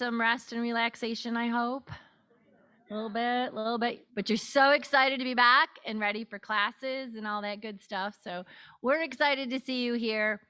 some rest and relaxation, I hope. A little bit, but you're so excited to be back and ready for classes and all that good stuff. So we're excited to see you here.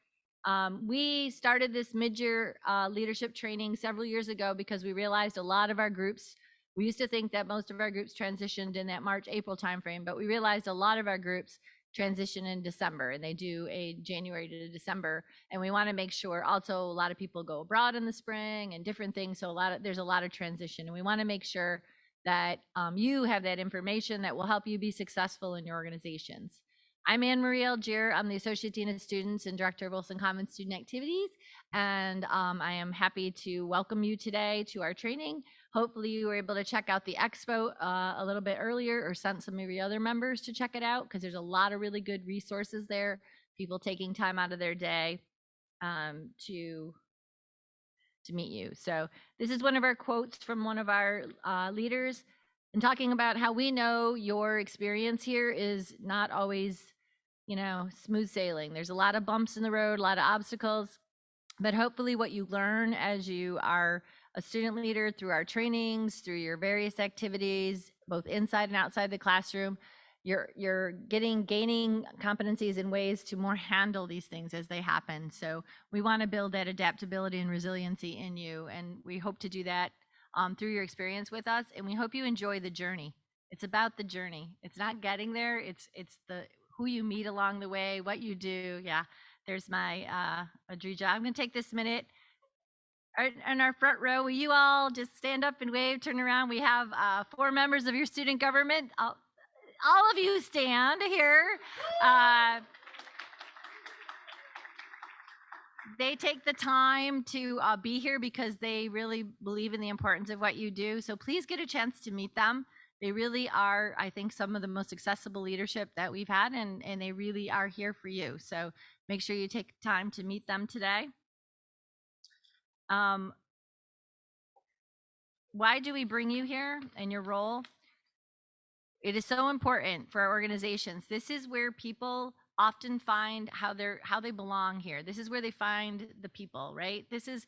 We started this mid-year leadership training several years ago because we realized a lot of our groups, we used to think that most of our groups transitioned in that March, April timeframe, but we realized a lot of our groups transition in December, and they do a January to December. And we want to make sure also a lot of people go abroad in the spring and different things. So there's a lot of transition, and we want to make sure that you have that information that will help you be successful in your organizations. I'm Anne Marie Algier. I'm the Associate Dean of Students and Director of Wilson Commons Student Activities. And I am happy to welcome you today to our training. Hopefully you were able to check out the expo a little bit earlier or sent some of your other members to check it out, because there's a lot of really good resources there, people taking time out of their day to meet you. So this is one of our quotes from one of our leaders, and talking about how we know your experience here is not always, smooth sailing. There's a lot of bumps in the road, a lot of obstacles, but hopefully what you learn as you are a student leader through our trainings, through your various activities, both inside and outside the classroom, you're gaining competencies and ways to more handle these things as they happen. So we want to build that adaptability and resiliency in you, and we hope to do that through your experience with us, and we hope you enjoy the journey. It's about the journey. It's not getting there. It's the who you meet along the way, what you do. Yeah, there's my Adrija. I'm going to take this minute. In our front row, will you all just stand up and wave, turn around? We have 4 members of your student government. All of you stand here. They take the time to be here because they really believe in the importance of what you do. So please get a chance to meet them. They really are, I think, some of the most accessible leadership that we've had, and they really are here for you. So make sure you take time to meet them today. Why do we bring you here and your role? It is so important for our organizations. This is where people often find how they belong here. This is where they find the people, right? This is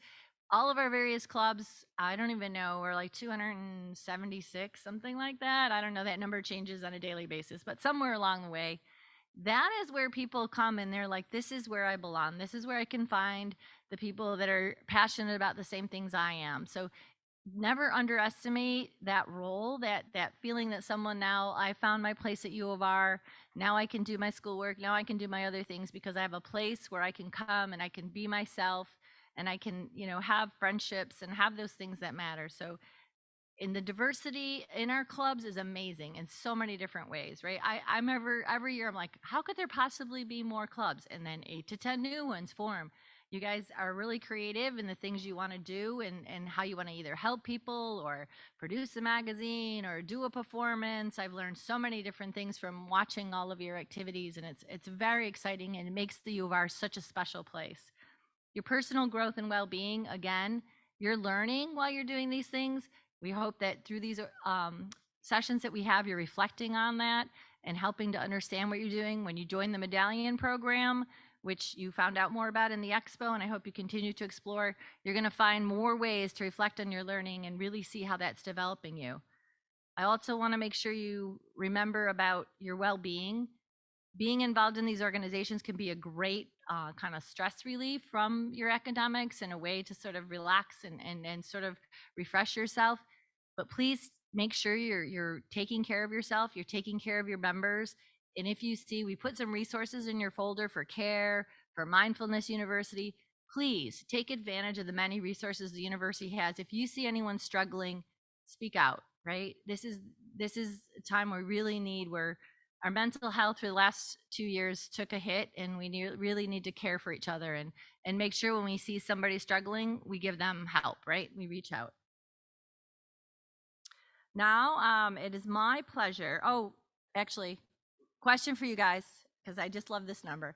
all of our various clubs. I don't even know, we're like 276, something like that. I don't know, that number changes on a daily basis, but somewhere along the way, that is where people come and they're like, this is where I belong. This is where I can find the people that are passionate about the same things I am. So never underestimate that role, that feeling that someone, now I found my place at U of R, now I can do my schoolwork, now I can do my other things because I have a place where I can come and I can be myself, and I can, have friendships and have those things that matter. So in the diversity in our clubs is amazing in so many different ways, right? I'm every year I'm like, how could there possibly be more clubs? And then 8 to 10 new ones form. You guys are really creative in the things you want to do, and how you want to either help people or produce a magazine or do a performance. I've learned so many different things from watching all of your activities, and it's very exciting, and it makes the U of R such a special place. Your personal growth and well-being, again, you're learning while you're doing these things. We hope that through these sessions that we have, you're reflecting on that and helping to understand what you're doing. When you join the medallion program, which you found out more about in the expo, and I hope you continue to explore, you're going to find more ways to reflect on your learning and really see how that's developing you. I also want to make sure you remember about your well-being. Being involved in these organizations can be a great kind of stress relief from your academics, and a way to sort of relax and sort of refresh yourself. But please make sure you're taking care of yourself, you're taking care of your members. And if you see, we put some resources in your folder for CARE, for Mindfulness University. Please take advantage of the many resources the university has. If you see anyone struggling, speak out, right? This is a time we really need, where our mental health for the last 2 years took a hit, and we really need to care for each other, and make sure when we see somebody struggling, we give them help, right? We reach out. Now, it is my pleasure. Oh, actually, question for you guys, because I just love this number.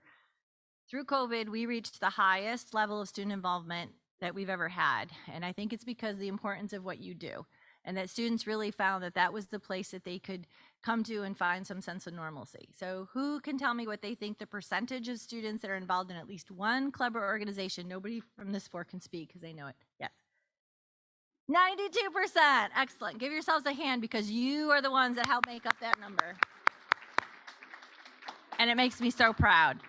Through COVID, we reached the highest level of student involvement that we've ever had. And I think it's because of the importance of what you do, and that students really found that that was the place that they could come to and find some sense of normalcy. So who can tell me what they think the percentage of students that are involved in at least one club or organization? Nobody from this floor can speak because they know it. Yes. 92%. Excellent. Give yourselves a hand because you are the ones that help make up that number. And it makes me so proud.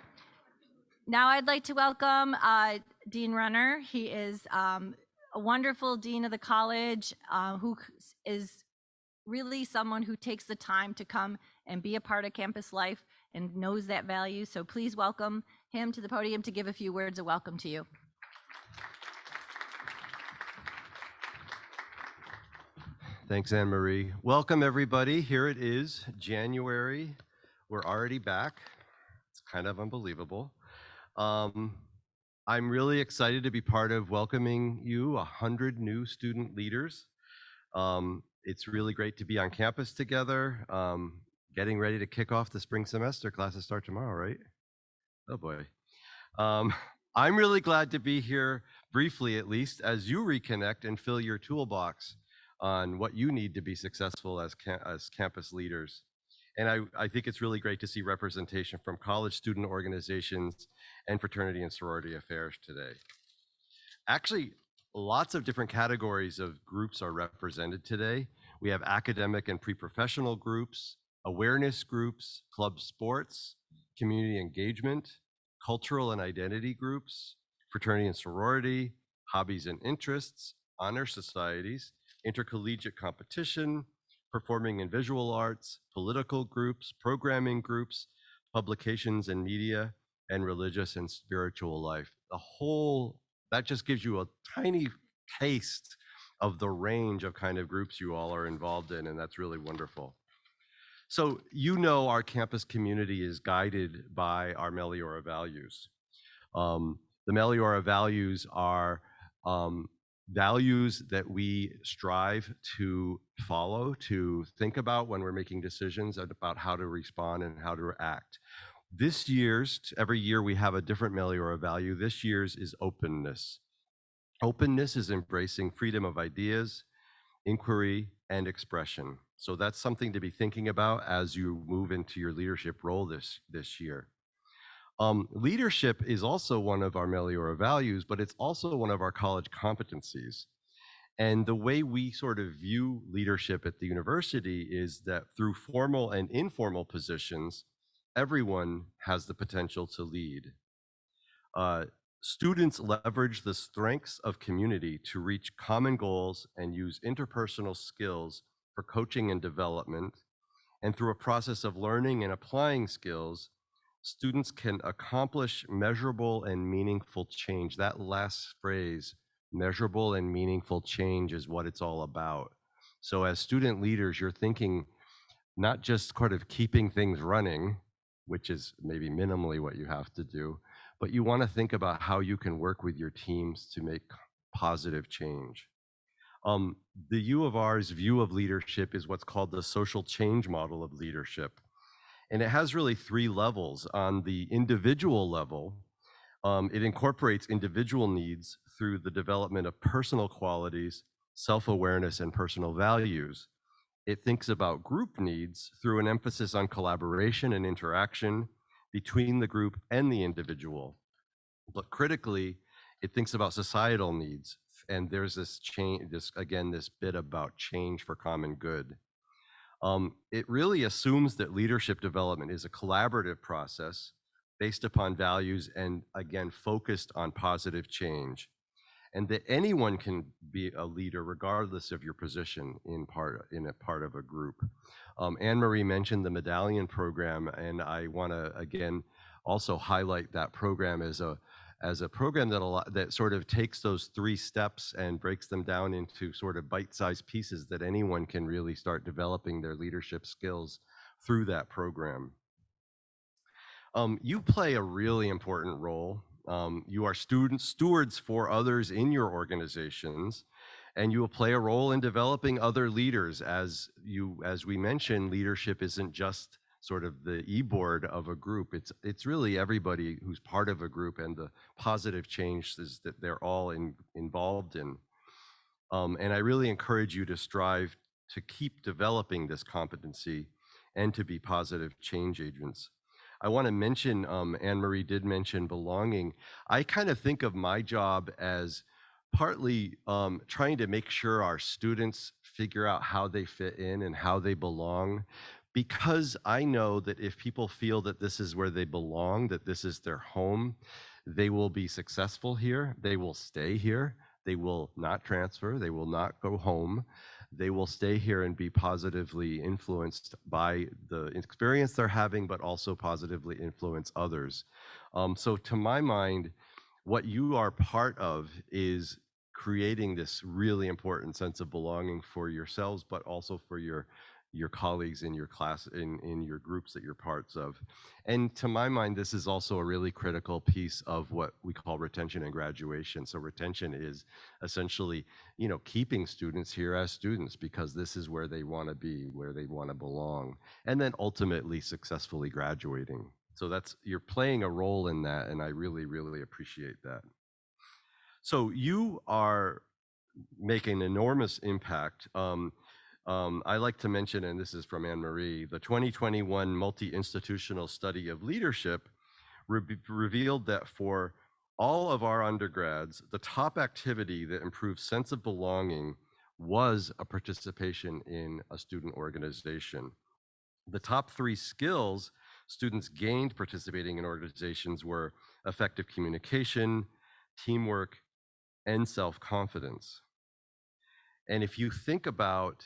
Now I'd like to welcome Dean Runner. He is a wonderful dean of the college who is really someone who takes the time to come and be a part of campus life and knows that value. So please welcome him to the podium to give a few words of welcome to you. Thanks, Anne Marie. Welcome, everybody. Here it is, January. We're already back. It's kind of unbelievable. I'm really excited to be part of welcoming you, 100 new student leaders. It's really great to be on campus together, getting ready to kick off the spring semester. Classes start tomorrow, right? Oh boy. I'm really glad to be here, briefly at least, as you reconnect and fill your toolbox on what you need to be successful as campus leaders. And I think it's really great to see representation from college student organizations and fraternity and sorority affairs today. Actually, lots of different categories of groups are represented today. We have academic and pre-professional groups, awareness groups, club sports, community engagement, cultural and identity groups, fraternity and sorority, hobbies and interests, honor societies, intercollegiate competition, performing and visual arts, political groups, programming groups, publications and media, and religious and spiritual life. That just gives you a tiny taste of the range of kind of groups you all are involved in, and that's really wonderful. So you know our campus community is guided by our Meliora values. The Meliora values are values that we strive to follow, to think about when we're making decisions about how to respond and how to act. Every year we have a different Meliora value. This year's is openness. Openness is embracing freedom of ideas, inquiry, and expression. So that's something to be thinking about as you move into your leadership role this year. Leadership is also one of our Meliora values, but it's also one of our college competencies. And the way we sort of view leadership at the university is that through formal and informal positions, everyone has the potential to lead. Students leverage the strengths of community to reach common goals and use interpersonal skills for coaching and development. And through a process of learning and applying skills, students can accomplish measurable and meaningful change. That last phrase, measurable and meaningful change, is what it's all about. So as student leaders, you're thinking not just sort of keeping things running, which is maybe minimally what you have to do, but you want to think about how you can work with your teams to make positive change. The U of R's view of leadership is what's called the social change model of leadership. And it has really 3 levels. On the individual level, it incorporates individual needs through the development of personal qualities, self-awareness, and personal values. It thinks about group needs through an emphasis on collaboration and interaction between the group and the individual. But critically, it thinks about societal needs. And there's this bit about change for common good. It really assumes that leadership development is a collaborative process based upon values and, again, focused on positive change, and that anyone can be a leader regardless of your position in a part of a group. Anne Marie mentioned the Medallion program, and I want to again also highlight that program as a program that sort of takes those 3 steps and breaks them down into sort of bite-sized pieces that anyone can really start developing their leadership skills through that program. You play a really important role. You are stewards for others in your organizations, and you will play a role in developing other leaders. As we mentioned, leadership isn't just sort of the e-board of a group. It's really everybody who's part of a group and the positive changes that they're all involved in. And I really encourage you to strive to keep developing this competency and to be positive change agents. I want to mention, Anne Marie did mention belonging. I kind of think of my job as partly trying to make sure our students figure out how they fit in and how they belong. Because I know that if people feel that this is where they belong, that this is their home, they will be successful here, they will stay here, they will not transfer, they will not go home, they will stay here and be positively influenced by the experience they're having, but also positively influence others. So, to my mind, what you are part of is creating this really important sense of belonging for yourselves, but also for your colleagues in your class, in your groups that you're parts of. And to my mind, this is also a really critical piece of what we call retention and graduation. So retention is essentially, keeping students here as students because this is where they want to be, where they want to belong, and then ultimately successfully graduating. So you're playing a role in that, and I really, really appreciate that. So you are making an enormous impact. I like to mention, and this is from Anne Marie, the 2021 Multi-Institutional Study of Leadership revealed that for all of our undergrads, the top activity that improved sense of belonging was a participation in a student organization. The top 3 skills students gained participating in organizations were effective communication, teamwork, and self-confidence. And if you think about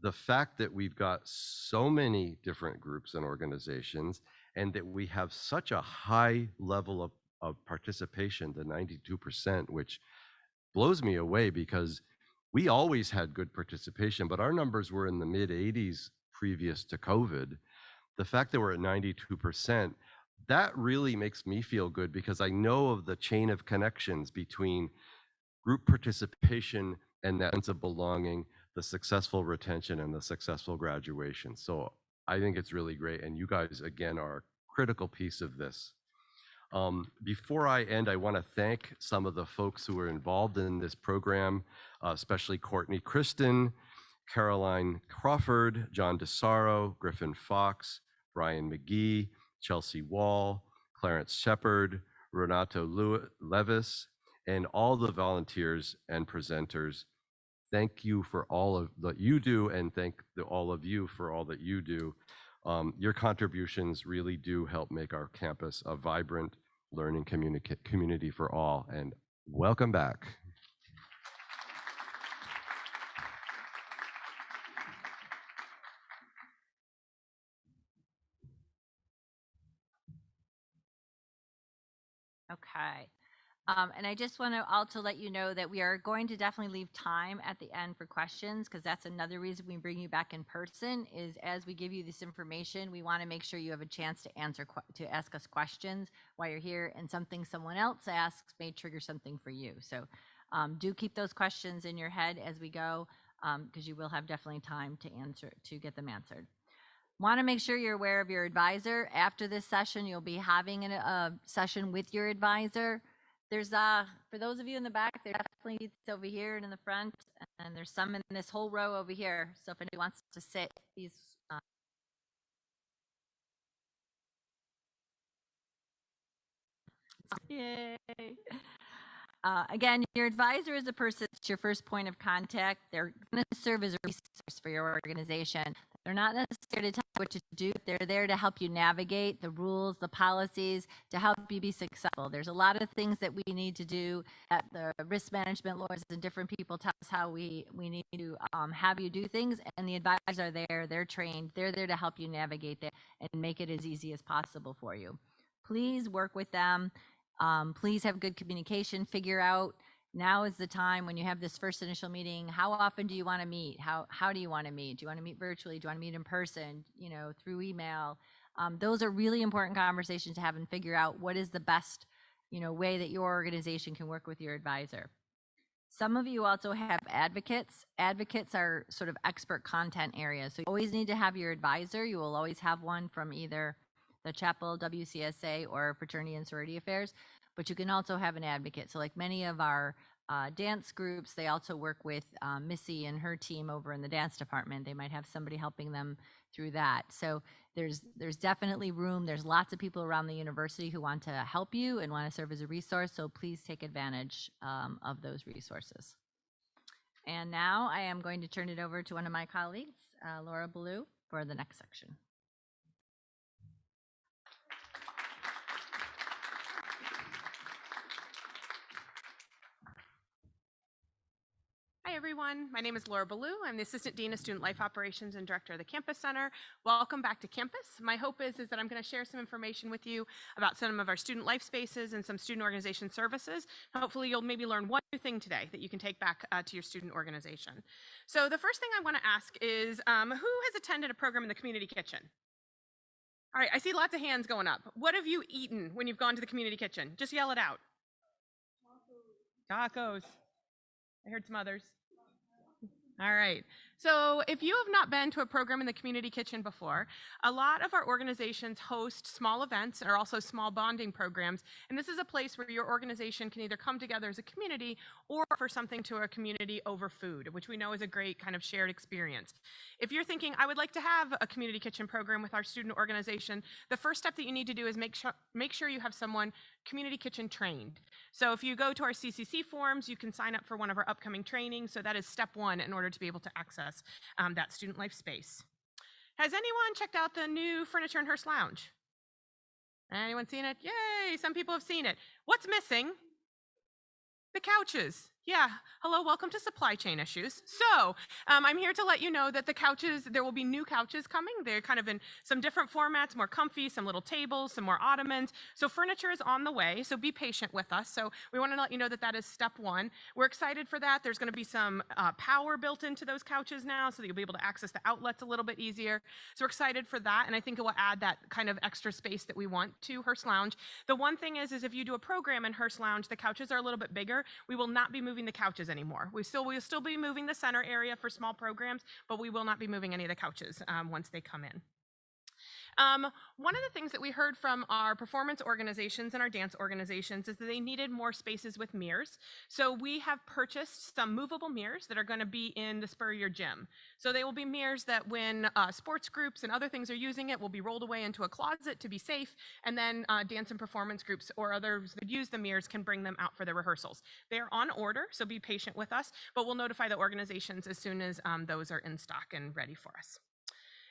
the fact that we've got so many different groups and organizations, and that we have such a high level of participation, the 92%, which blows me away because we always had good participation, but our numbers were in the mid 80s previous to COVID. The fact that we're at 92%, that really makes me feel good because I know of the chain of connections between group participation and that sense of belonging, the successful retention, and the successful graduation. So I think it's really great. And you guys, again, are a critical piece of this. Before I end, I want to thank some of the folks who were involved in this program, especially Courtney Kristen, Caroline Crawford, John DeSaro, Griffin Fox, Brian McGee, Chelsea Wall, Clarence Shepard, Renato Levis, and all the volunteers and presenters. Thank you for all of that you do, and thank all of you for all that you do. Your contributions really do help make our campus a vibrant learning community for all. And welcome back. Okay. And I just want to also let you know that we are going to definitely leave time at the end for questions, because that's another reason we bring you back in person is as we give you this information, we want to make sure you have a chance to to ask us questions while you're here, and something someone else asks may trigger something for you. So do keep those questions in your head as we go, because you will have definitely time to get them answered. Want to make sure you're aware of your advisor. After this session, you'll be having a session with your advisor. There's for those of you in the back, there's definitely seats over here and in the front, and there's some in this whole row over here. So if anybody wants to sit, please. Yay. Again, your advisor is a person that's your first point of contact. They're going to serve as a resource for your organization. They're not necessarily to tell you what to do. They're there to help you navigate the rules, the policies, to help you be successful. There's a lot of things that we need to do at the risk management laws, and different people tell us how we need to have you do things. And the advisors are there. They're trained. They're there to help you navigate that and make it as easy as possible for you. Please work with them. Please have good communication. Figure out now is the time when you have this first initial meeting. How often do you want to meet? How do you want to meet? Do you want to meet virtually? Do you want to meet in person? Through email. Those are really important conversations to have and figure out what is the best, way that your organization can work with your advisor. Some of you also have advocates. Advocates are sort of expert content areas. So you always need to have your advisor. You will always have one from either the chapel, WCSA, or fraternity and sorority affairs, but you can also have an advocate. So like many of our dance groups. They also work with Missy and her team over in the dance department. They might have somebody helping them through that. So there's definitely room. There's lots of people around the university who want to help you and want to serve as a resource. So please take advantage of those resources. And now I am going to turn it over to one of my colleagues, Laura Ballou, for the next section. Hi, everyone. My name is Laura Ballou. I'm the Assistant Dean of Student Life Operations and Director of the Campus Center. Welcome back to campus. My hope is that I'm going to share some information with you about some of our student life spaces and some student organization services. Hopefully, you'll maybe learn one new thing today that you can take back to your student organization. So the first thing I want to ask is, who has attended a program in the community kitchen? All right, I see lots of hands going up. What have you eaten when you've gone to the community kitchen? Just yell it out. Tacos. I heard some others. All right. So if you have not been to a program in the community kitchen before, a lot of our organizations host small events or also small bonding programs. And this is a place where your organization can either come together as a community or offer something to a community over food, which we know is a great kind of shared experience. If you're thinking, I would like to have a community kitchen program with our student organization, the first step that you need to do is make sure you have someone community kitchen trained. So if you go to our CCC forums, you can sign up for one of our upcoming trainings. So that is step one in order to be able to access that student life space. Has anyone checked out the new furniture in Hearst Lounge? Anyone seen it? Yay, some people have seen it. What's missing? The couches. Yeah, hello, welcome to Supply Chain Issues. So, I'm here to let you know that the couches, there will be new couches coming. They're kind of in some different formats, more comfy, some little tables, some more ottomans. So furniture is on the way, so be patient with us. So we want to let you know that that is step one. We're excited for that. There's going to be some power built into those couches now so that you'll be able to access the outlets a little bit easier. So we're excited for that, and I think it will add that kind of extra space that we want to Hearst Lounge. The one thing is if you do a program in Hearst Lounge, the couches are a little bit bigger. We will not be moving the couches anymore. We'll still be moving the center area for small programs, but we will not be moving any of the couches once they come in. One of the things that we heard from our performance organizations and our dance organizations is that they needed more spaces with mirrors. So we have purchased some movable mirrors that are going to be in the Spurrier gym. So they will be mirrors that when sports groups and other things are using it will be rolled away into a closet to be safe, and then dance and performance groups or others that use the mirrors can bring them out for their rehearsals. They are on order, so be patient with us, but we'll notify the organizations as soon as those are in stock and ready for us.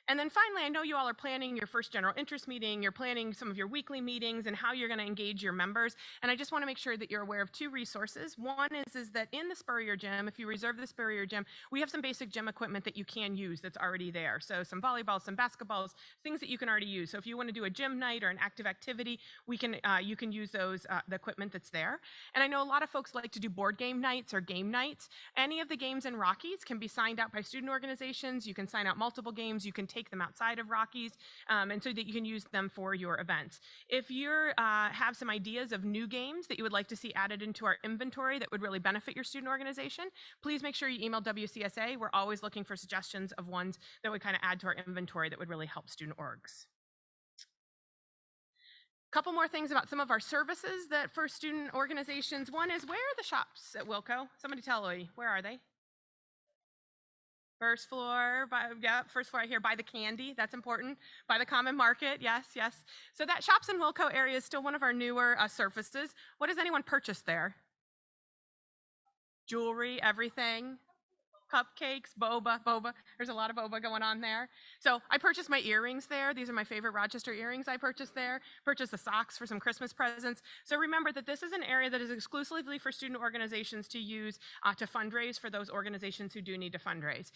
And then finally, I know you all are planning your first general interest meeting, you're planning some of your weekly meetings and how you're going to engage your members. And I just want to make sure that you're aware of two resources. One is that in the Spurrier gym, if you reserve the Spurrier gym, we have some basic gym equipment that you can use that's already there. So some volleyballs, some basketballs, things that you can already use. So if you want to do a gym night or an active activity, you can use those, the equipment that's there. And I know a lot of folks like to do board game nights or game nights. Any of the games in Rockies can be signed out by student organizations. You can sign out multiple games. You can take them outside of Rockies, and so that you can use them for your events. If you have some ideas of new games that you would like to see added into our inventory that would really benefit your student organization, please make sure you email WCSA. We're always looking for suggestions of ones that would kind of add to our inventory that would really help student orgs. Couple more things about some of our services that for student organizations. One is, where are the shops at Wilco? Somebody tell me, where are they? First floor, first floor right here, by the candy, that's important. By the Common Market, yes, yes. So that Shops in Wilco area is still one of our newer surfaces. What does anyone purchase there? Jewelry, everything. Cupcakes, boba. There's a lot of boba going on there. So I purchased my earrings there. These are my favorite Rochester earrings I purchased there. Purchased the socks for some Christmas presents. So remember that this is an area that is exclusively for student organizations to use to fundraise for those organizations who do need to fundraise.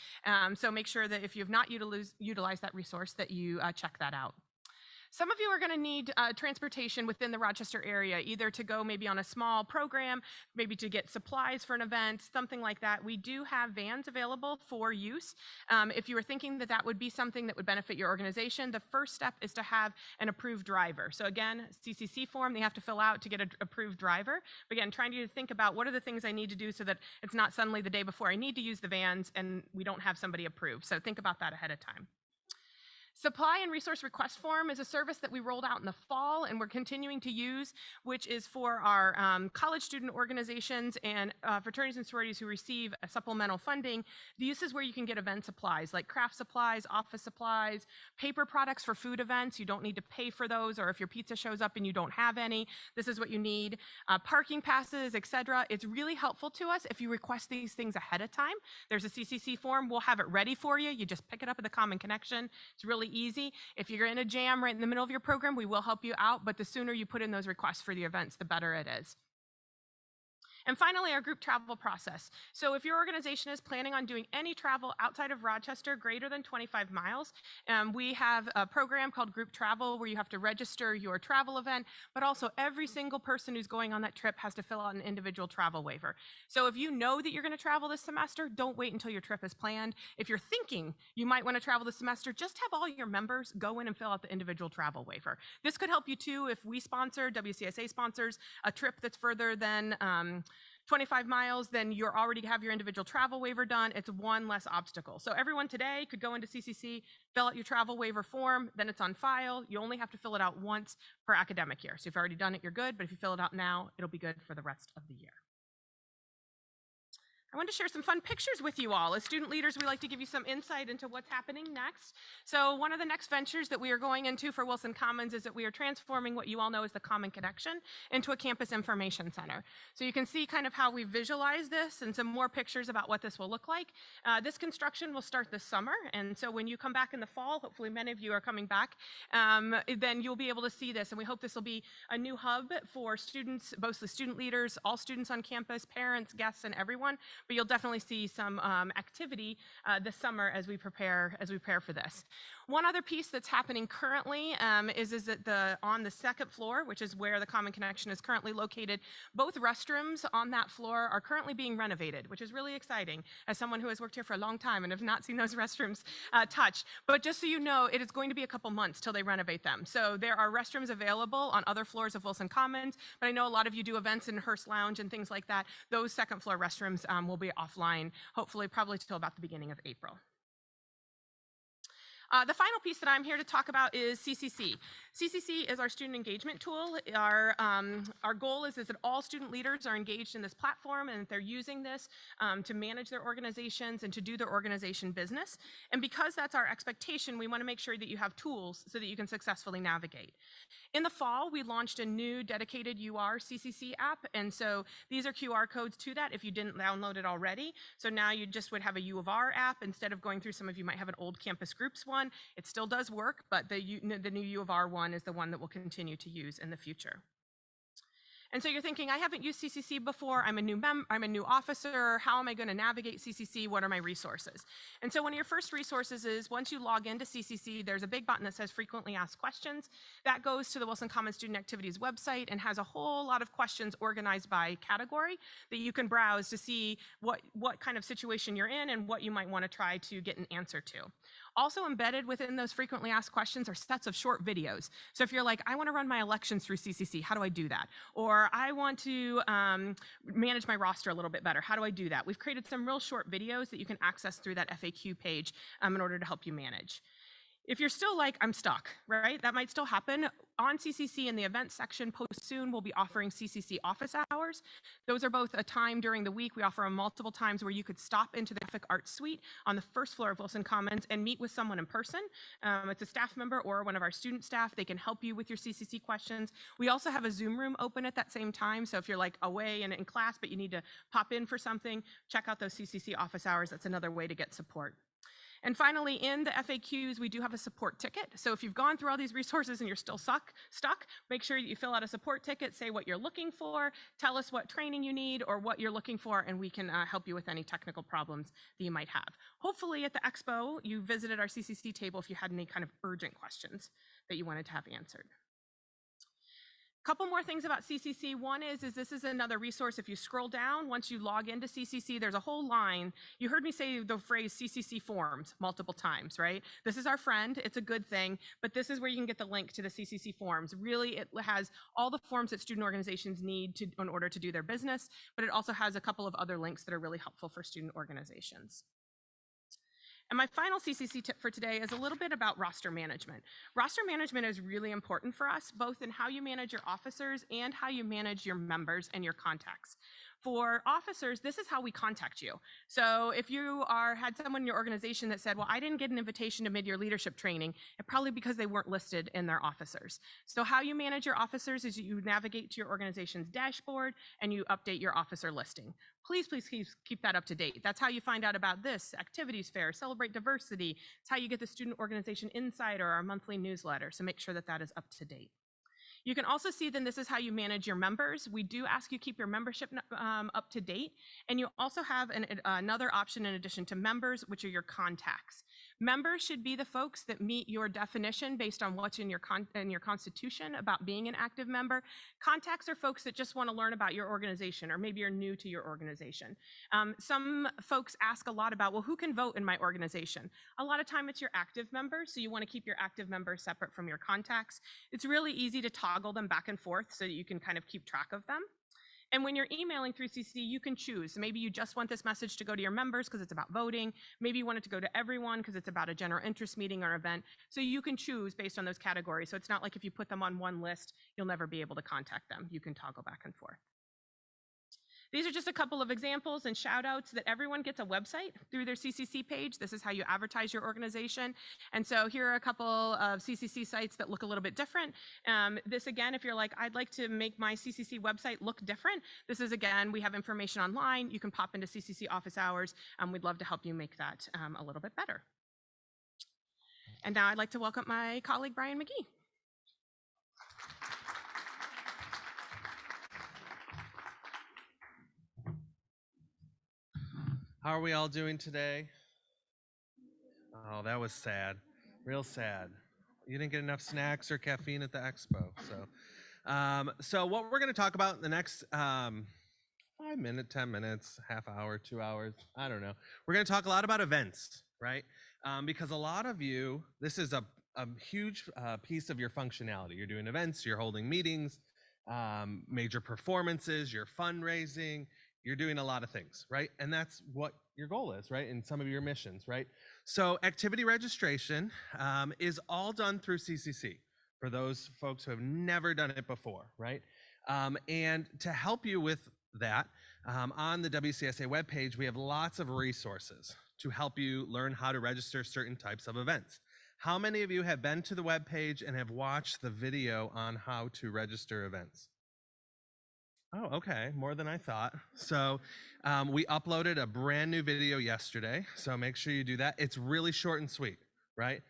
So make sure that if you have not utilized that resource that you check that out. Some of you are going to need transportation within the Rochester area, either to go maybe on a small program, maybe to get supplies for an event, something like that. We do have vans available for use. If you were thinking that that would be something that would benefit your organization, the first step is to have an approved driver. So again, CCC form they have to fill out to get an approved driver. But again, trying to think about what are the things I need to do so that it's not suddenly the day before I need to use the vans and we don't have somebody approved. So think about that ahead of time. Supply and resource request form is a service that we rolled out in the fall and we're continuing to use, which is for our college student organizations and fraternities and sororities who receive a supplemental funding. This is where you can get event supplies like craft supplies, office supplies, paper products for food events. You don't need to pay for those, or if your pizza shows up and you don't have any, this is what you need. Parking passes, etc. It's really helpful to us if you request these things ahead of time. There's a CCC form. We'll have it ready for you. You just pick it up at the Common Connection. It's really easy. If you're in a jam right in the middle of your program, we will help you out, but the sooner you put in those requests for the events, the better it is. And finally, our group travel process. So if your organization is planning on doing any travel outside of Rochester greater than 25 miles, we have a program called Group Travel where you have to register your travel event, but also every single person who's going on that trip has to fill out an individual travel waiver. So if you know that you're going to travel this semester, don't wait until your trip is planned. If you're thinking you might want to travel this semester, just have all your members go in and fill out the individual travel waiver. This could help you too if we sponsor, WCSA sponsors, a trip that's further than 25 miles, then you already have your individual travel waiver done. It's one less obstacle. So everyone today could go into CCC, fill out your travel waiver form, then it's on file. You only have to fill it out once per academic year. So if you've already done it, you're good. But if you fill it out now, it'll be good for the rest of the year. I want to share some fun pictures with you all. As student leaders, we like to give you some insight into what's happening next. So one of the next ventures that we are going into for Wilson Commons is that we are transforming what you all know as the Common Connection into a campus information center. So you can see kind of how we visualize this and some more pictures about what this will look like. This construction will start this summer. And so when you come back in the fall, hopefully many of you are coming back, then you'll be able to see this. And we hope this will be a new hub for students, both the student leaders, all students on campus, parents, guests, and everyone. But you'll definitely see some activity this summer as we prepare for this. One other piece that's happening currently is that on the second floor, which is where the Common Connection is currently located, both restrooms on that floor are currently being renovated, which is really exciting as someone who has worked here for a long time and have not seen those restrooms touched. But just so you know, it is going to be a couple months till they renovate them. So there are restrooms available on other floors of Wilson Commons, but I know a lot of you do events in Hearst Lounge and things like that. Those second floor restrooms will be offline, hopefully probably till about the beginning of April. The final piece that I'm here to talk about is CCC. CCC is our student engagement tool. Our goal is that all student leaders are engaged in this platform and that they're using this to manage their organizations and to do their organization business. And because that's our expectation, we want to make sure that you have tools so that you can successfully navigate. In the fall, we launched a new dedicated UR CCC app. And so these are QR codes to that if you didn't download it already. So now you just would have a U of R app instead of going through, some of you might have an old campus groups one. It still does work, but the new U of R one is the one that we'll continue to use in the future. And so you're thinking, I haven't used CCC before, I'm a new officer, how am I going to navigate CCC, what are my resources? And so one of your first resources is, once you log into CCC, there's a big button that says frequently asked questions. That goes to the Wilson Commons Student Activities website and has a whole lot of questions organized by category that you can browse to see what kind of situation you're in and what you might want to try to get an answer to. Also embedded within those frequently asked questions are sets of short videos. So if you're like, I want to run my elections through CCC, how do I do that? Or I want to manage my roster a little bit better, how do I do that? We've created some real short videos that you can access through that FAQ page in order to help you manage. If you're still like, I'm stuck, right? That might still happen. On CCC in the events section, post soon, we'll be offering CCC office hours. Those are both a time during the week. We offer them multiple times where you could stop into the Graphic Arts Suite on the first floor of Wilson Commons and meet with someone in person. It's a staff member or one of our student staff. They can help you with your CCC questions. We also have a Zoom room open at that same time. So if you're like away and in class, but you need to pop in for something, check out those CCC office hours. That's another way to get support. And finally, in the FAQs, we do have a support ticket. So if you've gone through all these resources and you're still stuck, make sure you fill out a support ticket, say what you're looking for, tell us what training you need or what you're looking for, and we can help you with any technical problems that you might have. Hopefully at the expo, you visited our CCC table if you had any kind of urgent questions that you wanted to have answered. Couple more things about CCC. One is this is another resource. If you scroll down, once you log into CCC, there's a whole line. You heard me say the phrase CCC forms multiple times, right? This is our friend. It's a good thing, but this is where you can get the link to the CCC forms. Really, it has all the forms that student organizations need in order to do their business, but it also has a couple of other links that are really helpful for student organizations. And my final CCC tip for today is a little bit about roster management. Roster management is really important for us, both in how you manage your officers and how you manage your members and your contacts. For officers, this is how we contact you. So if you had someone in your organization that said, well, I didn't get an invitation to mid-year leadership training, it probably because they weren't listed in their officers. So how you manage your officers is you navigate to your organization's dashboard and you update your officer listing. Please keep that up to date. That's how you find out about this, Activities Fair, Celebrate Diversity. It's how you get the Student Organization Insider, our monthly newsletter. So make sure that that is up to date. You can also see then this is how you manage your members. We do ask you keep your membership up to date. And you also have another option in addition to members, which are your contacts. Members should be the folks that meet your definition based on what's in your constitution about being an active member. Contacts are folks that just want to learn about your organization, or maybe you're new to your organization. Some folks ask a lot about, well, who can vote in my organization? A lot of time it's your active members, so you want to keep your active members separate from your contacts. It's really easy to toggle them back and forth so that you can kind of keep track of them. And when you're emailing through CC, you can choose. Maybe you just want this message to go to your members because it's about voting. Maybe you want it to go to everyone because it's about a general interest meeting or event. So you can choose based on those categories. So it's not like if you put them on one list, you'll never be able to contact them. You can toggle back and forth. These are just a couple of examples and shout outs that everyone gets a website through their CCC page. This is how you advertise your organization. And so here are a couple of CCC sites that look a little bit different. This again, if you're like, I'd like to make my CCC website look different. This is again, we have information online. You can pop into CCC office hours. We'd love to help you make that a little bit better. And now I'd like to welcome my colleague, Brian McGee. How are we all doing today? Oh, that was sad. Real sad. You didn't get enough snacks or caffeine at the expo. So what we're going to talk about in the next 5 minutes, 10 minutes, half hour, 2 hours, I don't know. We're going to talk a lot about events, right? Because a lot of you, this is a huge piece of your functionality. You're doing events, you're holding meetings, major performances, you're fundraising, you're doing a lot of things, right? And that's what your goal is, right? And some of your missions, right? So activity registration is all done through CCC for those folks who have never done it before, right? And to help you with that, on the WCSA webpage, we have lots of resources to help you learn how to register certain types of events. How many of you have been to the webpage and have watched the video on how to register events? Oh, okay, more than I thought. So we uploaded a brand new video yesterday, so make sure you do that. It's really short and sweet, right?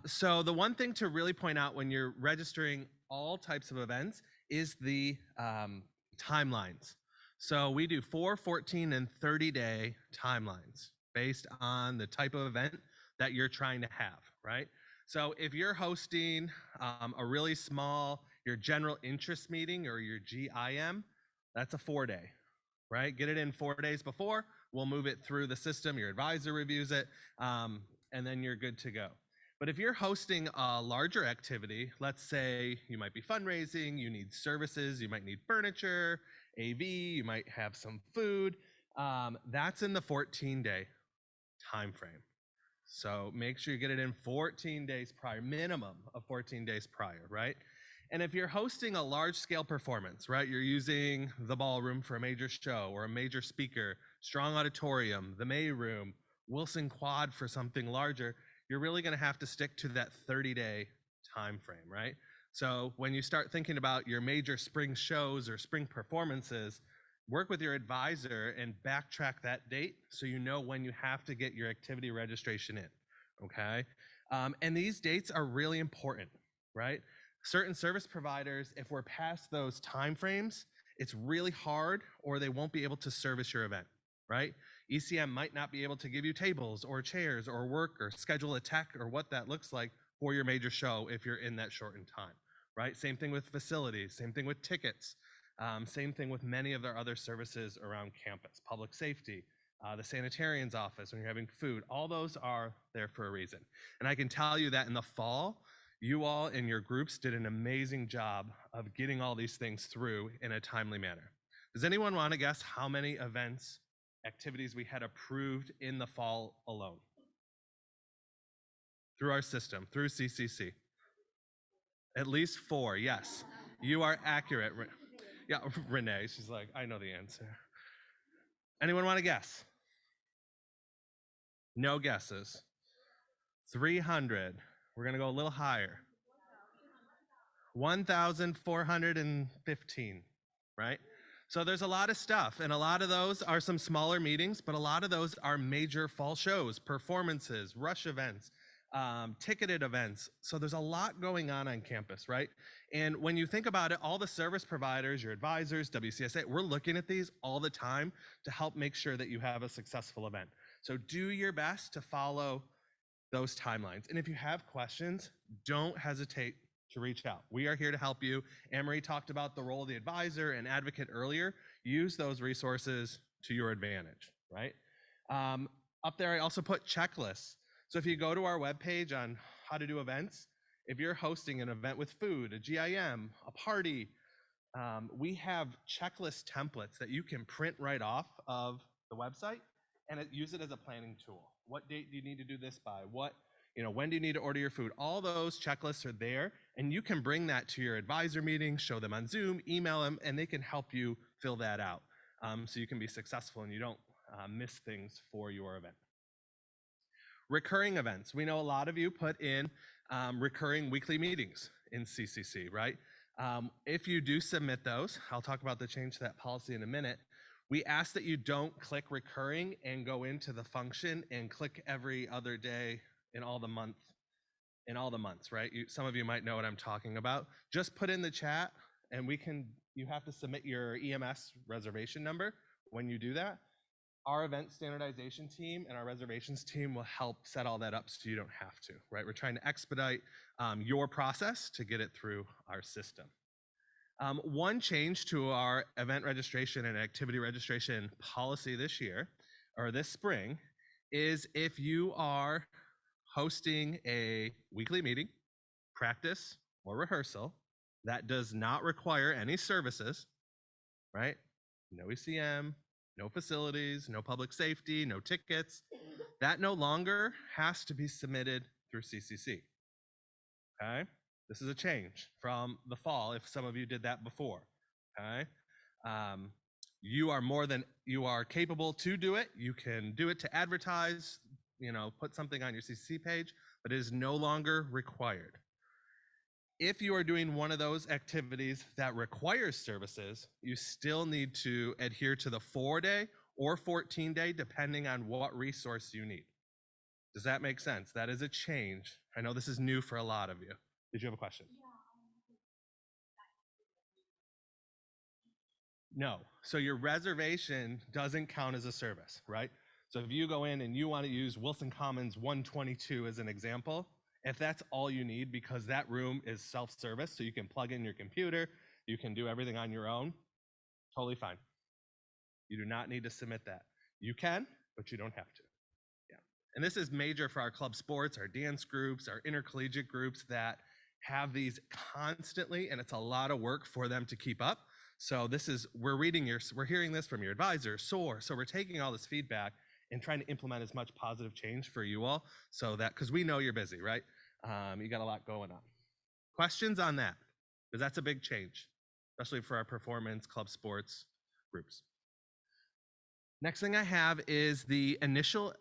So the one thing to really point out when you're registering all types of events is the timelines. So we do 4, 14, and 30-day timelines based on the type of event that you're trying to have, right? So if you're hosting a really small, your general interest meeting or your GIM, that's a 4-day, right? Get it in 4 days before, we'll move it through the system, your advisor reviews it, and then you're good to go. But if you're hosting a larger activity, let's say you might be fundraising, you need services, you might need furniture, AV, you might have some food, that's in the 14-day time frame. So make sure you get it in 14 days prior, minimum of 14 days prior, right? And if you're hosting a large scale performance, right, you're using the ballroom for a major show or a major speaker, Strong Auditorium, the May Room, Wilson Quad for something larger, you're really going to have to stick to that 30-day time frame, right? So when you start thinking about your major spring shows or spring performances, work with your advisor and backtrack that date so you know when you have to get your activity registration in, okay? And these dates are really important, right? Certain service providers, if we're past those timeframes, it's really hard or they won't be able to service your event, right? ECM might not be able to give you tables or chairs or work or schedule a tech or what that looks like for your major show if you're in that shortened time, right? Same thing with facilities, same thing with tickets, same thing with many of their other services around campus, public safety, the sanitarian's office when you're having food, all those are there for a reason. And I can tell you that in the fall, you all in your groups did an amazing job of getting all these things through in a timely manner. Does anyone want to guess how many events, activities we had approved in the fall alone? through our system, through CCC? At least 4, yes. You are accurate. Yeah, Renee, she's like, I know the answer. Anyone want to guess? No guesses. 300. We're going to go a little higher. 1,415, right? So there's a lot of stuff, and a lot of those are some smaller meetings, but a lot of those are major fall shows, performances, rush events, ticketed events. So there's a lot going on campus, right? And when you think about it, all the service providers, your advisors, WCSA, we're looking at these all the time to help make sure that you have a successful event. So do your best to follow those timelines. And if you have questions, don't hesitate to reach out. We are here to help you. Anne-Marie talked about the role of the advisor and advocate earlier. Use those resources to your advantage, right? Up there, I also put checklists. So if you go to our webpage on how to do events, if you're hosting an event with food, a GIM, a party, we have checklist templates that you can print right off of the website and use it as a planning tool. What date do you need to do this by? When do you need to order your food? All those checklists are there, and you can bring that to your advisor meeting, show them on Zoom, email them, and they can help you fill that out so you can be successful and you don't miss things for your event. Recurring events. We know a lot of you put in recurring weekly meetings in CCC, right? If you do submit those, I'll talk about the change to that policy in a minute. We ask that you don't click recurring and go into the function and click every other day in all the months, right? Some of you might know what I'm talking about. Just put in the chat and you have to submit your EMS reservation number when you do that. Our event standardization team and our reservations team will help set all that up so you don't have to, right? We're trying to expedite your process to get it through our system. One change to our event registration and activity registration policy this year, or this spring, is if you are hosting a weekly meeting, practice, or rehearsal that does not require any services, right? No ECM, no facilities, no public safety, no tickets. That no longer has to be submitted through CCC, okay? This is a change from the fall, if some of you did that before, okay? You are capable to do it. You can do it to advertise, put something on your CCC page, but it is no longer required. If you are doing one of those activities that requires services, you still need to adhere to the 4-day or 14-day, depending on what resource you need. Does that make sense? That is a change. I know this is new for a lot of you. Did you have a question? No. So your reservation doesn't count as a service, right? So if you go in and you want to use Wilson Commons 122 as an example, if that's all you need, because that room is self-service, so you can plug in your computer, you can do everything on your own, totally fine. You do not need to submit that. You can, but you don't have to. Yeah. And this is major for our club sports, our dance groups, our intercollegiate groups that have these constantly, and it's a lot of work for them to keep up. So we're hearing this from your advisor, SOAR. So we're taking all this feedback and trying to implement as much positive change for you all, so that, because we know you're busy, right? You got a lot going on. Questions on that? Because that's a big change, especially for our performance, club sports groups. Next thing I have is the initial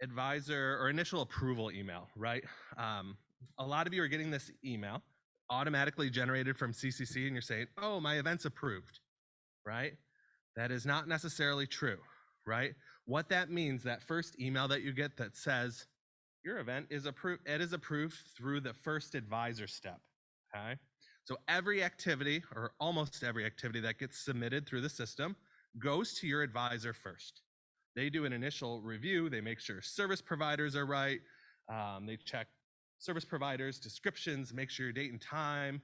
advisor or initial approval email, right? A lot of you are getting this email automatically generated from CCC and you're saying, oh, my event's approved, right? That is not necessarily true, right? What that means, that first email that you get that says your event is approved, it is approved through the first advisor step, okay? So every activity, or almost every activity that gets submitted through the system goes to your advisor first. They do an initial review, they make sure service providers are right, they check service providers, descriptions, make sure your date and time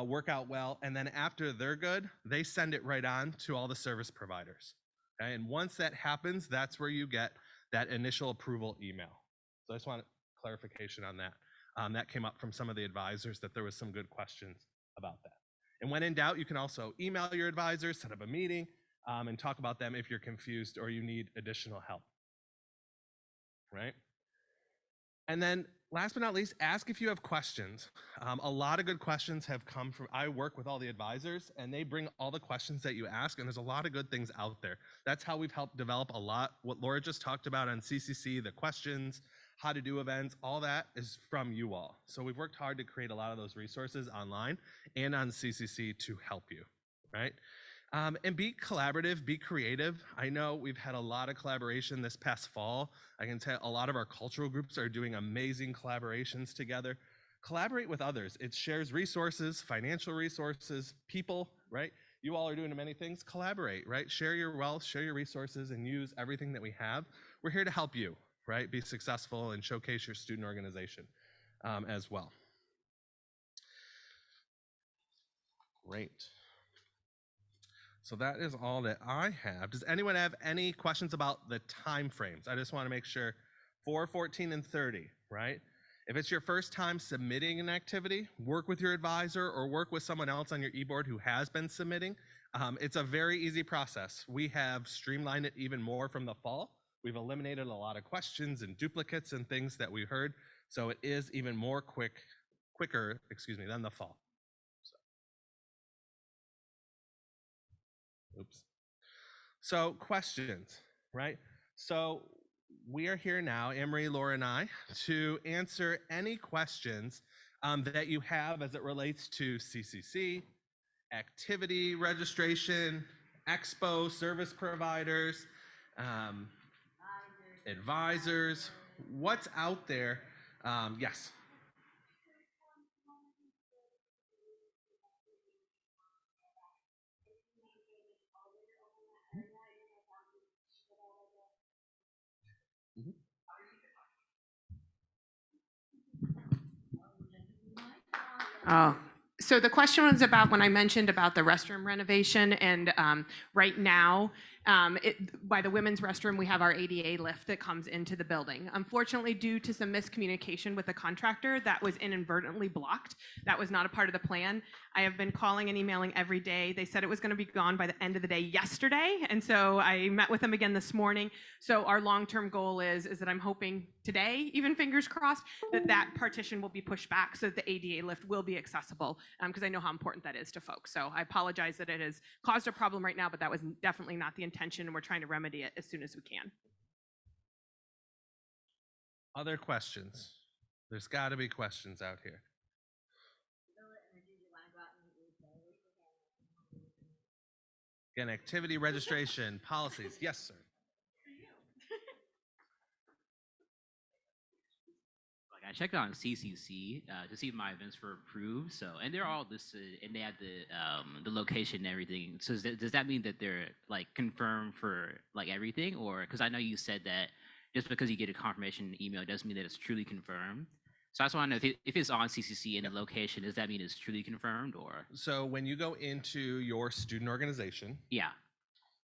work out well, and then after they're good, they send it right on to all the service providers. Okay? And once that happens, that's where you get that initial approval email. So I just want clarification on that. That came up from some of the advisors, that there was some good questions about that. And when in doubt, you can also email your advisors, set up a meeting, and talk about them if you're confused or you need additional help, right? And then Last but not least, ask if you have questions. A lot of good questions have come from, I work with all the advisors and they bring all the questions that you ask, and there's a lot of good things out there. That's how we've helped develop a lot. What Laura just talked about on CCC, the questions, how to do events, all that is from you all. So we've worked hard to create a lot of those resources online and on CCC to help you, right? And be collaborative, be creative. I know we've had a lot of collaboration this past fall. I can tell a lot of our cultural groups are doing amazing collaborations together. Collaborate with others. It shares resources, financial resources, people, right? You all are doing many things. Collaborate, right? Share your wealth, share your resources, and use everything that we have. We're here to help you, right? Be successful and showcase your student organization as well. Great. So that is all that I have. Does anyone have any questions about the time frames? I just want to make sure 4, 14, and 30, right? If it's your first time submitting an activity, work with your advisor or work with someone else on your e-board who has been submitting. It's a very easy process. We have streamlined it even more from the fall. We've eliminated a lot of questions and duplicates and things that we heard. So it is even more quicker, than the fall. Oops. So questions, right? So we are here now, Anne-Marie, Laura, and I, to answer any questions that you have as it relates to CCC, activity registration, expo, service providers, advisors, what's out there. Yes. Oh, so the question was about when I mentioned about the restroom renovation, and right now, by the women's restroom, we have our ADA lift that comes into the building. Unfortunately, due to some miscommunication with the contractor, that was inadvertently blocked. That was not a part of the plan. I have been calling and emailing every day. They said it was going to be gone by the end of the day yesterday, and so I met with them again this morning. So our long-term goal is that I'm hoping today, even fingers crossed, that partition will be pushed back so that the ADA lift will be accessible, because I know how important that is to folks. So I apologize that it has caused a problem right now, but that was definitely not the intention, and we're trying to remedy it as soon as we can. Other questions? There's got to be questions out here. Again, activity registration, policies. Yes, sir. I checked on CCC to see if my events were approved. So, and they're all listed, and they have the location and everything. So, does that mean that they're like confirmed for like everything, or because I know you said that just because you get a confirmation email doesn't mean that it's truly confirmed. So I just want to know if it's on CCC and the location, does that mean it's truly confirmed, or? So when you go into your student organization, Yeah,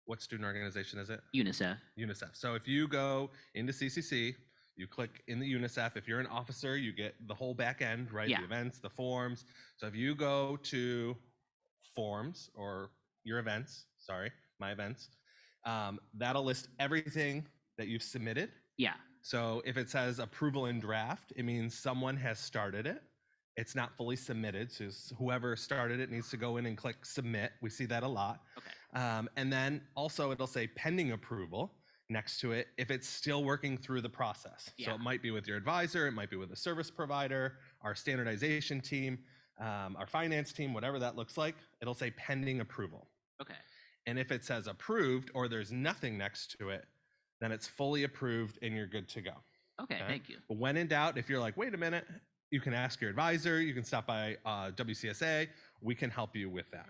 what student organization is it? UNICEF. UNICEF. So if you go into CCC, you click in the UNICEF. If you're an officer, you get the whole back end, right? Yeah. The events, the forms. So if you go to forms or your events, sorry, my events, that'll list everything that you've submitted. Yeah. So if it says approval in draft, it means someone has started it. It's not fully submitted. So whoever started it needs to go in and click submit. We see that a lot. Okay. And then also it'll say pending approval next to it if it's still working through the process. Yeah. So it might be with your advisor, it might be with a service provider, our standardization team, our finance team, whatever that looks like, it'll say pending approval. Okay. And if it says approved or there's nothing next to it, then it's fully approved and you're good to go. Okay. Thank you. But when in doubt, if you're like, wait a minute, you can ask your advisor, you can stop by WCSA, we can help you with that.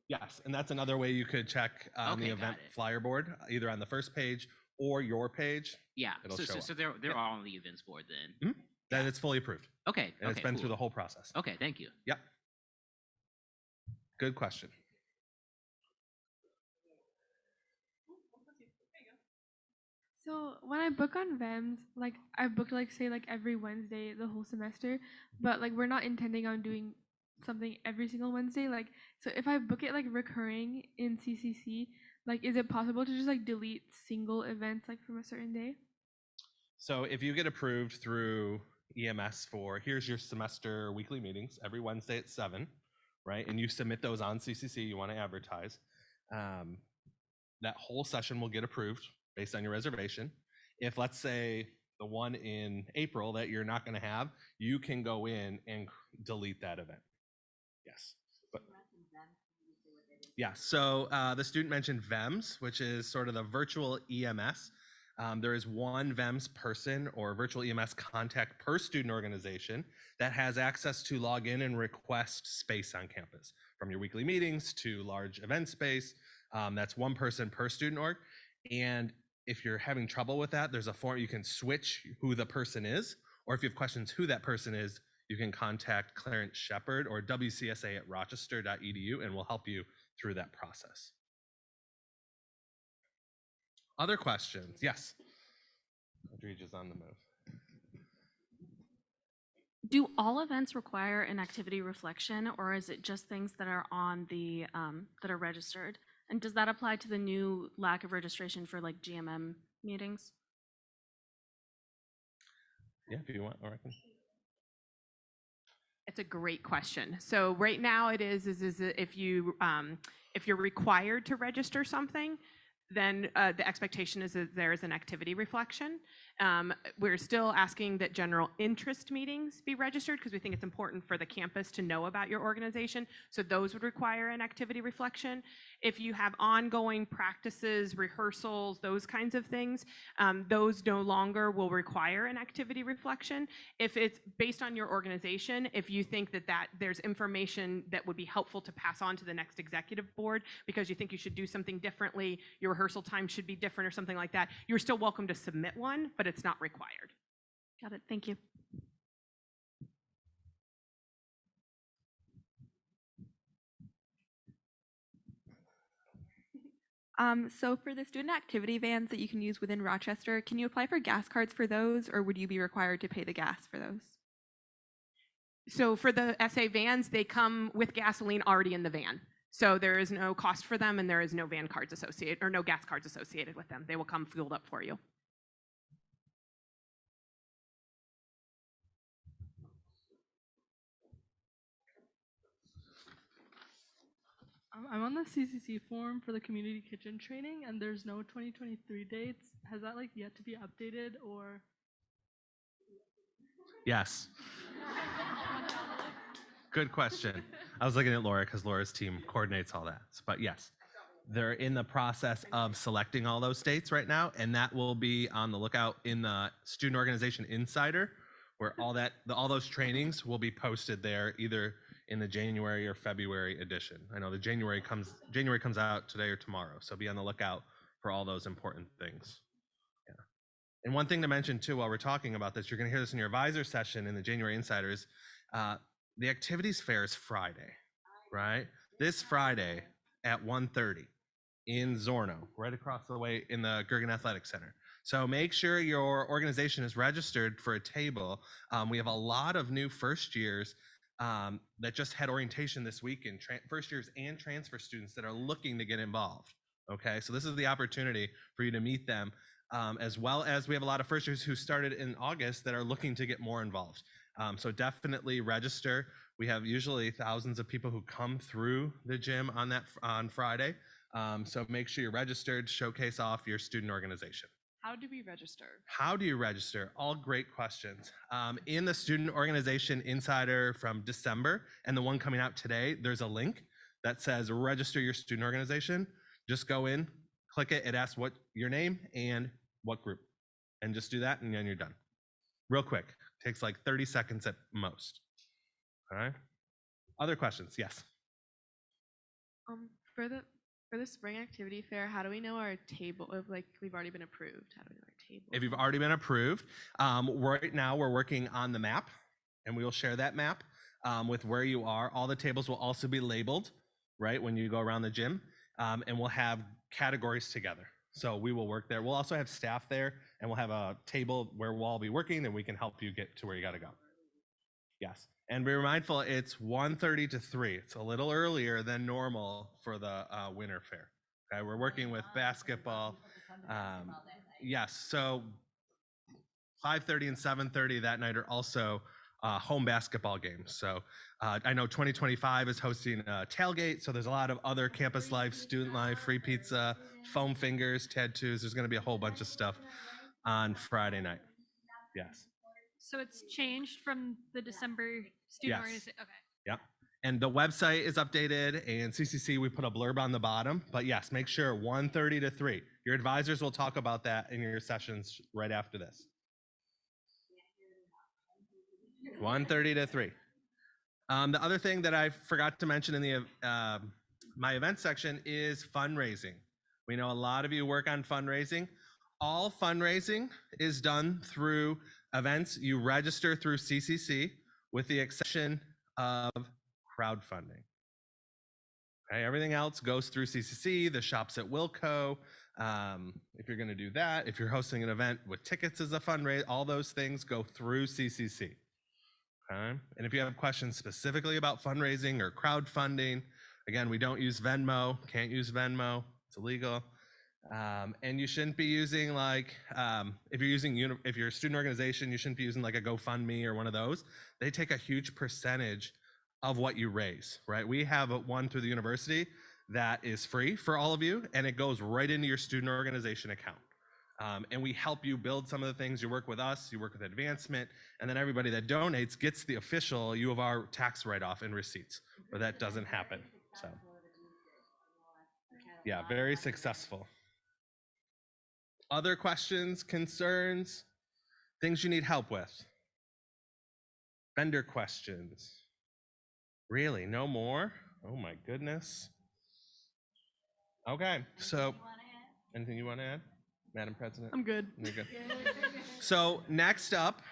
Yes, and that's another way you could check on the Okay, event got it. flyer board, either on the first page or your page, Yeah. It'll So, show so, up. so they're Yep. all on the events board then. then it's fully approved. Okay. And it's been through cool. the whole process. Okay. Thank you. Yep. Good question. So when I book on VEMS, like I book like say like every Wednesday the whole semester, but like we're not intending on doing something every single Wednesday. Like so if I book it like recurring in CCC, like is it possible to just like delete single events like from a certain day? So if you get approved through EMS for, here's your semester weekly meetings every Wednesday at 7, right? And you submit those on CCC, you want to advertise. That whole session will get approved based on your reservation. If, let's say, the one in April that you're not going to have, you can go in and delete that event. Yes. But yeah, so the student mentioned VEMS, which is sort of the virtual EMS. There is one VEMS person or virtual EMS contact per student organization that has access to log in and request space on campus, from your weekly meetings to large event space. That's one person per student org. And if you're having trouble with that, there's a form you can switch who the person is, or if you have questions who that person is, you can contact Clarence Shepard or wcsa@rochester.edu, and we'll help you through that process. Other questions? Yes. Audrey is on the move. Do all events require an activity reflection, or is it just things that are on the that are registered? And does that apply to the new lack of registration for like GMM meetings? Yeah, if you want, or I can. It's a great question. So right now it is if you're required to register something, then the expectation is that there is an activity reflection. We're still asking that general interest meetings be registered because we think it's important for the campus to know about your organization. So those would require an activity reflection. If you have ongoing practices, rehearsals, those kinds of things, those no longer will require an activity reflection. If it's based on your organization, if you think that there's information that would be helpful to pass on to the next executive board because you think you should do something differently, your rehearsal time should be different or something like that, you're still welcome to submit one, but it's not required. Got it. Thank you. So for the student activity vans that you can use within Rochester, can you apply for gas cards for those, or would you be required to pay the gas for those? So for the SA vans, they come with gasoline already in the van. So there is no cost for them and there is no van cards associated or no gas cards associated with them. They will come fueled up for you. I'm on the CCC form for the community kitchen training, and there's no 2023 dates. Has that like yet to be updated, or? Yes. Good question. I was looking at Laura because Laura's team coordinates all that. But yes, they're in the process of selecting all those dates right now, and that will be on the lookout in the Student Organization Insider, where all those trainings will be posted there either in the January or February edition. I know the January comes out today or tomorrow, so be on the lookout for all those important things. Yeah. And one thing to mention too, while we're talking about this, you're going to hear this in your advisor session in the January Insiders. The activities fair is Friday, right? This Friday at 1:30 in Zorno, right across the way in the Gergen Athletic Center. So make sure your organization is registered for a table. We have a lot of new first years that just had orientation this week, and first years and transfer students that are looking to get involved. Okay, so this is the opportunity for you to meet them, as well as we have a lot of first years who started in August that are looking to get more involved. So definitely register. We have usually thousands of people who come through the gym on Friday. So make sure you're registered, showcase off your student organization. How do we register? How do you register? All great questions. In the Student Organization Insider from December and the one coming out today, there's a link that says register your student organization. Just go in, click it. It asks what your name and what group, and just do that, and then you're done. Real quick. Takes like 30 seconds at most. All right. Other questions? Yes. For the spring activity fair, how do we know our table if like we've already been approved? How do we know our table? If you've already been approved, right now we're working on the map, and we will share that map with where you are. All the tables will also be labeled, right, when you go around the gym, and we'll have categories together. So we will work there. We'll also have staff there, and we'll have a table where we'll all be working, and we can help you get to where you got to go. Yes. And be mindful, it's 1:30 to 3. It's a little earlier than normal for the winter fair. Okay, we're working with basketball. Yes, so 5:30 and 7:30 that night are also home basketball games. So I know 2025 is hosting a tailgate, so there's a lot of other campus life, student life, free pizza, foam fingers, tattoos. There's going to be a whole bunch of stuff on Friday night. Yes. So it's changed from the December student Yes. organization. Okay. Yep. And the website is updated, and CCC, we put a blurb on the bottom. But yes, make sure 1:30 to 3. Your advisors will talk about that in your sessions right after this. 1:30 to 3. The other thing that I forgot to mention in the my event section is fundraising. We know a lot of you work on fundraising. All fundraising is done through events you register through CCC, with the exception of crowdfunding. Okay, everything else goes through CCC, the shops at Wilco. If you're going to do that, if you're hosting an event with tickets as a fundraiser, all those things go through CCC. Okay? And if you have questions specifically about fundraising or crowdfunding, again, we don't use Venmo, can't use Venmo, it's illegal. And you shouldn't be using like, if you're a student organization, you shouldn't be using like a GoFundMe or one of those. They take a huge percentage of what you raise, right? We have one through the university that is free for all of you, and it goes right into your student organization account. And we help you build some of the things. You work with us, you work with Advancement, and then everybody that donates gets the official U of R tax write-off and receipts, but that doesn't happen. So yeah, very successful. Other questions, concerns, things you need help with? Vendor questions? Really, no more? Oh my goodness. Okay, so anything you want to add, Madam President? I'm good. You're good. So next up,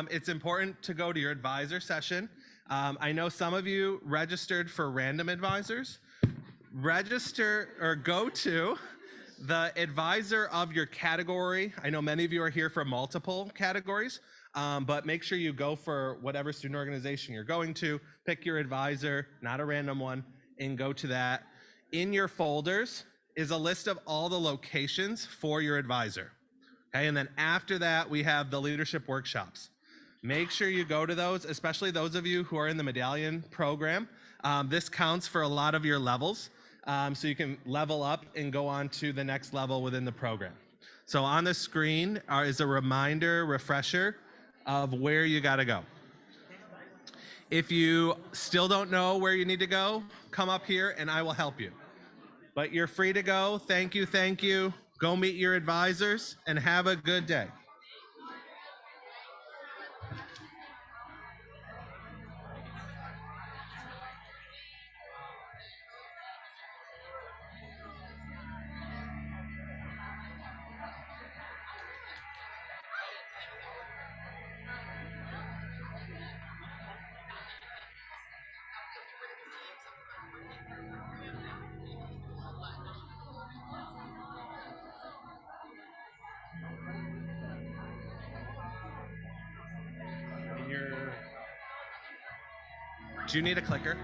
it's important to go to your advisor session. I know some of you registered for random advisors. Register or go to the advisor of your category. I know many of you are here for multiple categories, but make sure you go for whatever student organization you're going to. Pick your advisor, not a random one, and go to that. In your folders is a list of all the locations for your advisor. Okay, and then after that, we have the leadership workshops. Make sure you go to those, especially those of you who are in the medallion program. This counts for a lot of your levels. So you can level up and go on to the next level within the program. So on the screen is a reminder, refresher of where you got to go. If you still don't know where you need to go, come up here and I will help you. But you're free to go. Thank you, thank you. Go meet your advisors and have a good day. Do you need a clicker?